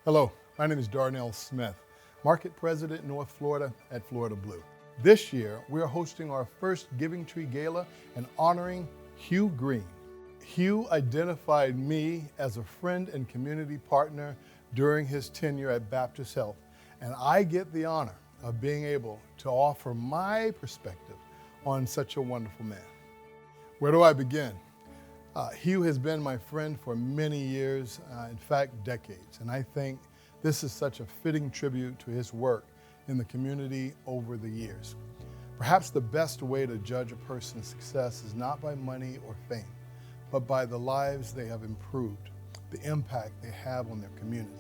Hello, my name is Darnell Smith, Market President, North Florida at Florida Blue. This year, we are hosting our first Giving Tree Gala and honoring Hugh Greene. Hugh identified me as a friend and community partner during his tenure at Baptist Health, and I get the honor of being able to offer my perspective on such a wonderful man. Where do I begin? Hugh has been my friend for many years, in fact, decades, and I think this is such a fitting tribute to his work in the community over the years. Perhaps the best way to judge a person's success is not by money or fame, but by the lives they have improved, the impact they have on their community.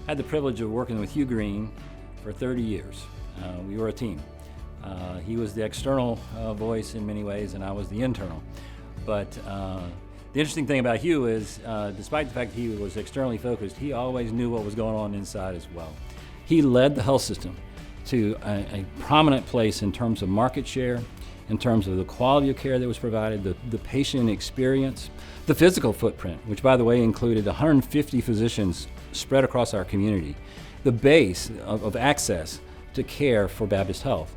I had the privilege of working with Hugh Greene for 30 years. We were a team. He was the external voice in many ways, and I was the internal. But the interesting thing about Hugh is, despite the fact that he was externally focused, he always knew what was going on inside as well. He led the health system to a prominent place in terms of market share, in terms of the quality of care that was provided, the patient experience, the physical footprint, which by the way included 150 physicians spread across our community, the base of access to care for Baptist Health.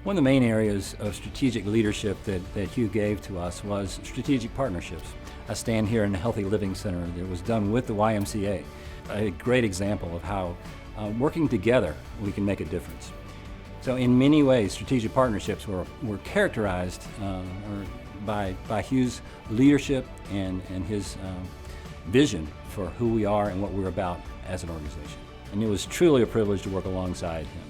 One of the main areas of strategic leadership that Hugh gave to us was strategic partnerships. I stand here in a Healthy Living Center that was done with the YMCA, a great example of how working together we can make a difference. So in many ways, strategic partnerships were characterized by Hugh's leadership and his vision for who we are and what we're about as an organization. And it was truly a privilege to work alongside him.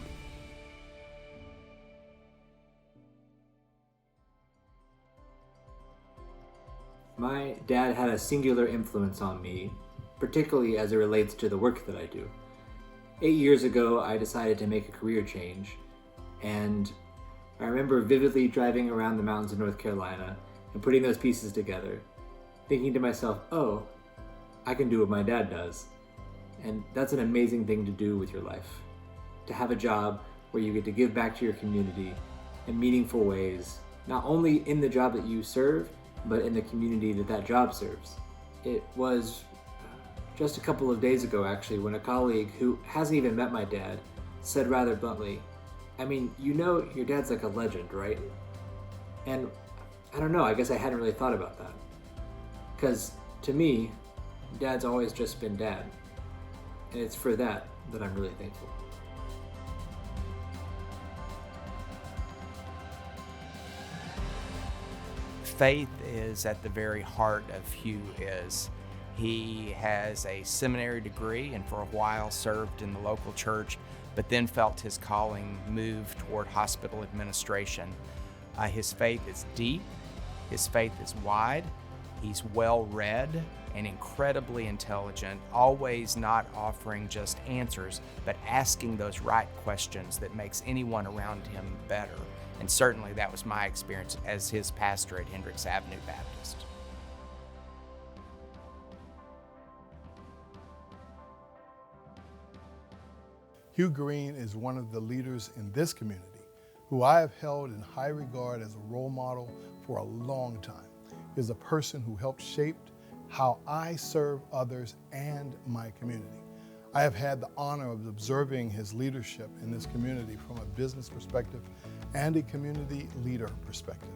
My dad had a singular influence on me, particularly as it relates to the work that I do. 8 years ago, I decided to make a career change, and I remember vividly driving around the mountains of North Carolina and putting those pieces together, thinking to myself, oh, I can do what my dad does. And that's an amazing thing to do with your life. To have a job where you get to give back to your community in meaningful ways, not only in the job that you serve, but in the community that job serves. It was just a couple of days ago, actually, when a colleague who hasn't even met my dad said rather bluntly, I mean, you know your dad's like a legend, right? And I don't know, I guess I hadn't really thought about that. Because to me, Dad's always just been Dad. And it's for that I'm really thankful. Faith is at the very heart of Hugh is. He has a seminary degree and for a while served in the local church, but then felt his calling move toward hospital administration. His faith is deep, his faith is wide, he's well-read and incredibly intelligent, always not offering just answers, but asking those right questions that makes anyone around him better. And certainly that was my experience as his pastor at Hendricks Avenue Baptist. Hugh Greene is one of the leaders in this community who I have held in high regard as a role model for a long time. He is a person who helped shape how I serve others and my community. I have had the honor of observing his leadership in this community from a business perspective and a community leader perspective.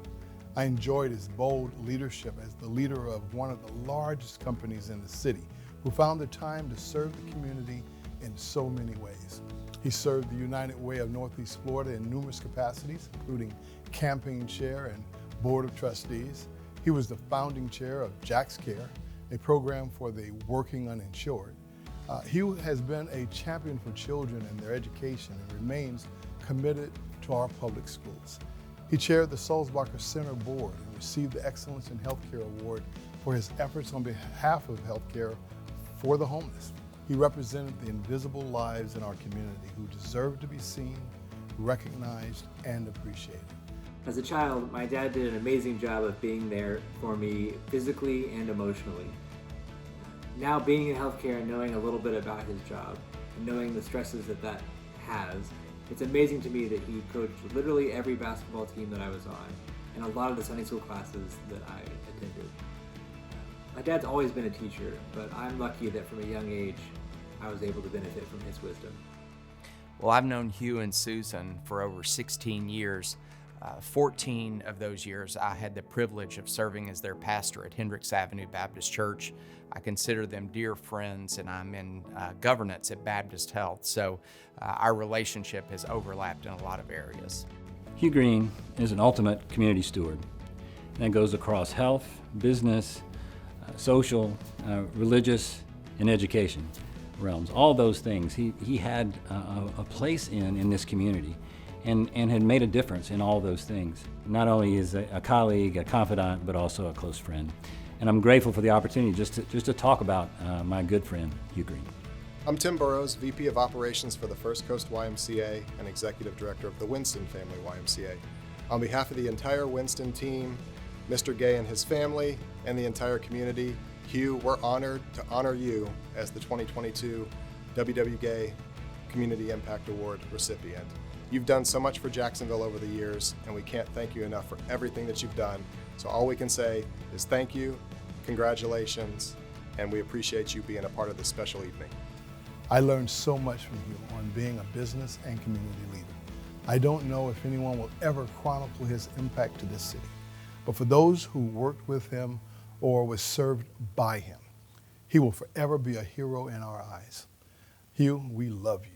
I enjoyed his bold leadership as the leader of one of the largest companies in the city who found the time to serve the community in so many ways. He served the United Way of Northeast Florida in numerous capacities, including campaign chair and board of trustees. He was the founding chair of Jack's Care, a program for the working uninsured. Hugh has been a champion for children and their education and remains committed to our public schools. He chaired the Sulzbacher Center Board and received the Excellence in Healthcare Award for his efforts on behalf of healthcare for the homeless. He represented the invisible lives in our community who deserve to be seen, recognized, and appreciated. As a child, my dad did an amazing job of being there for me physically and emotionally. Now being in healthcare and knowing a little bit about his job, and knowing the stresses that that has, it's amazing to me that he coached literally every basketball team that I was on and a lot of the Sunday school classes that I attended. My dad's always been a teacher, but I'm lucky that from a young age I was able to benefit from his wisdom. Well, I've known Hugh and Susan for over 16 years. 14 of those years I had the privilege of serving as their pastor at Hendricks Avenue Baptist Church. I consider them dear friends, and I'm in governance at Baptist Health, so our relationship has overlapped in a lot of areas. Hugh Greene is an ultimate community steward. That goes across health, business, social, religious, and education realms. All those things. He had a place in this community and had made a difference in all those things. Not only as a colleague, a confidant, but also a close friend. And I'm grateful for the opportunity just to talk about my good friend, Hugh Greene. I'm Tim Burrows, VP of Operations for the First Coast YMCA and Executive Director of the Winston Family YMCA. On behalf of the entire Winston team, Mr. Gay and his family, and the entire community, Hugh, we're honored to honor you as the 2022 WW Gay Community Impact Award recipient. You've done so much for Jacksonville over the years, and we can't thank you enough for everything that you've done. So all we can say is thank you, congratulations, and we appreciate you being a part of this special evening. I learned so much from Hugh on being a business and community leader. I don't know if anyone will ever chronicle his impact to this city, but for those who worked with him or was served by him, he will forever be a hero in our eyes. Hugh, we love you.